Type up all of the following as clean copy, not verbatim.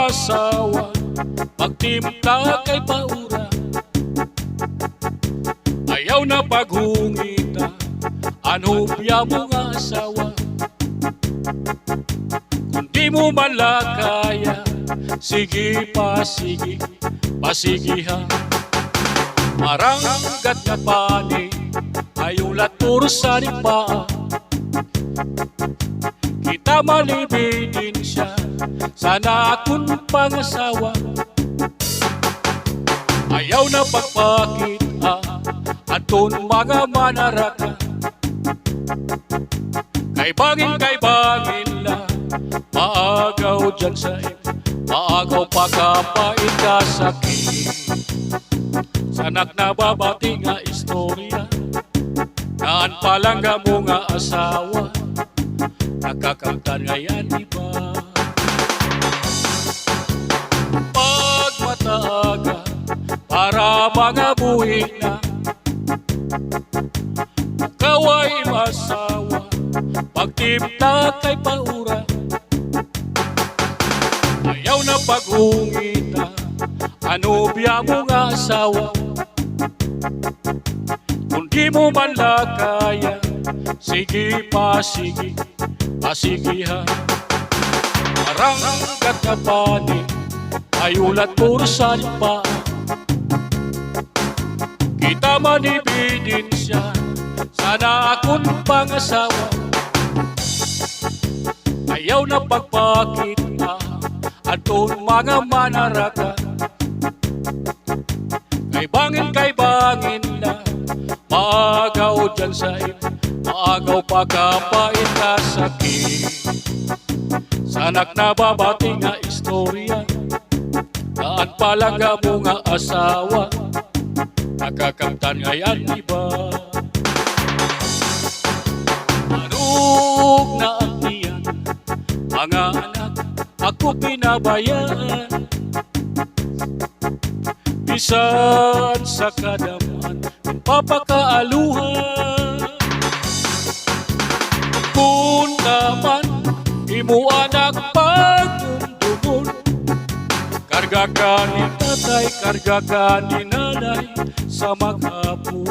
masawa, pagtimpla kay paura. Ayaw na paghungita, anubya mo nga asawa. Kung di mo man lakaya, sige pa, sige, pasigihan. Maranggat na pani, ayaw latur sa lipa. Kita malibidin siya, sana akong pangasawa. Ayaw na pagpakita, aton mga manaraka. Kay bangin la, maagaw dyan sa maagaw pagkapait ka sakit. Sanak na babati nga istorya, naan palangga mo nga asawa, nakakamtan ngayon iba. Pag mataaga, para mga buhi na, kaway masawa, pagtimpla kay paura. Ayaw na paghungita, anubya mo nga asawa. Kung di mo man lakaya, sige pa, sige, pasigihan. Maranggat na pani, ayulat pursan pa. Kita manibidin siya, sana akong pangasawa. Ayaw na pagpakita, aton mga manaraka. Kay bangin na, maagaw dyan sa maagaw pagkapait ka sakit. Sanak na babati nga istorya, naan palangga mo nga asawa, nakakamtan ngayon iba. Anong na ang tiyan, mga anak, ako pinabayaan. Bisan sa kadaman, papakaaluhan. Kung naman, imo anak pagdumdumon, karga ka ni tatay, karga ka ni nanay sa maghapo.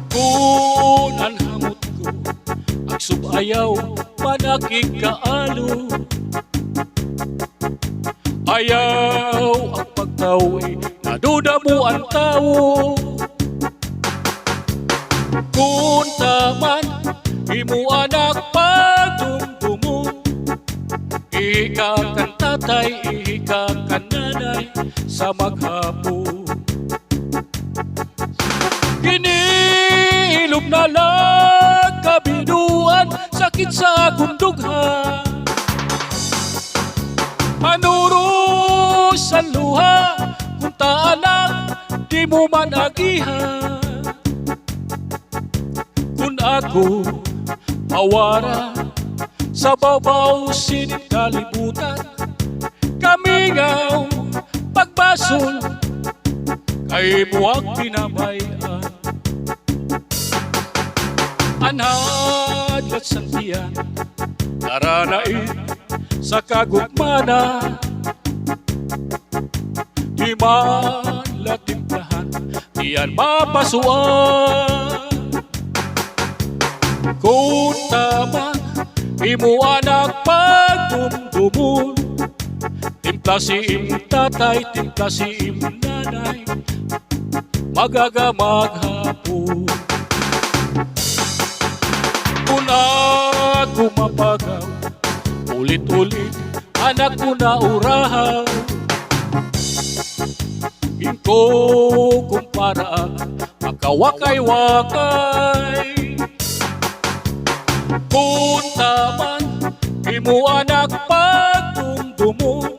Kung anhamot ko, ang subayaw, panakig kaalo. Ayaw ang pagtawi, naduda mo ang tao. Kung taman, imo anak pagdumdumon, ihika kan tatay, ihika kan nanay sa maghapo. Ginilom na lang kabinuan, sakit sa akong dugha. Panurusan luha, kung taanak, di mo man agihan. Kung ako, mawara, sa babaw sinit kalibutan, kamingaw, pagbasol, kay buwag pinabayan. Anhadlat santiyan, naranain sa kagugmana, di man latimplahan, diyan mapasuan. Kung taman, imo anak pagdumdumon, timpla si im tatay, timpla si im nanay, magagamag hapon. Kung ako mapagaw, ulit-ulit anak ko na urahaw. Ginko kung paraan, makawakay-wakay. Kung taman, imo anak pagdumdumon,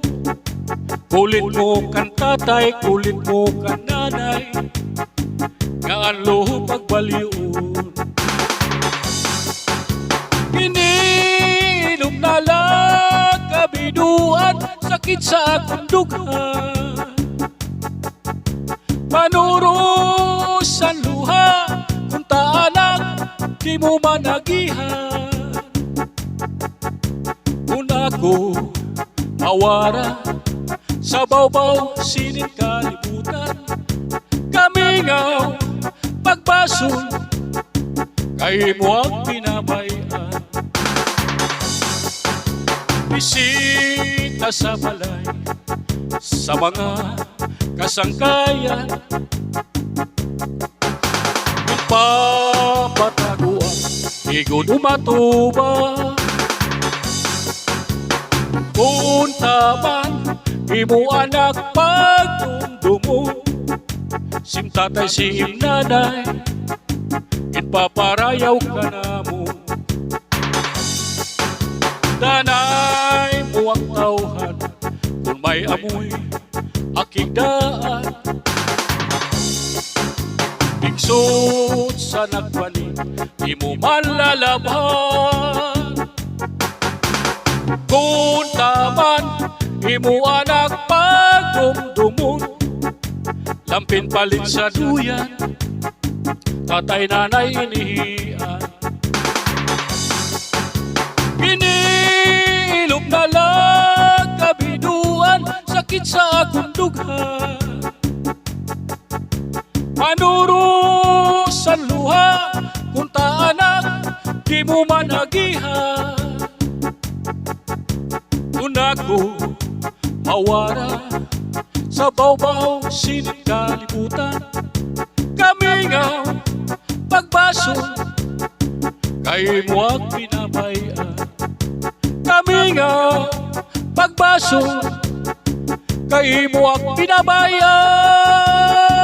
kulit mo kan tatay, kulit mo kan nanay, nga ang luho pagbaliun. Ininom na lang kabinuan, sakit sa akong dugha. Panurusan luha, kung taanak, di mo managihan. Kung ako mawara sa bawbaw sining kalibutan. Kamingaw pagbasol kay mo ang pinabayan. Bisita sa balay sa mga kasangkayan, papataguan igon umatuba. Puntaman imo anak pagdumdumo, sim tatay sim nanay inpaparayaw ka na mo. Danay mo ang tawhan kung may amoy aking daan. Bigsot sa nagpanig di mo malalaban. Kung taman imo anak pagdumdumon, lampin palit sa duyan tatay nanay inihian. Iniilog na lang kabiduan, sakit sa akong dugha. Manuro sa luha kung taanak di mo managiha. Kung ako mawara sa bawbaw sining kalibutan, kamingaw pagbasol kay mo ang pinabayan. Kamingaw pagbasol kay mo ang pinabayan.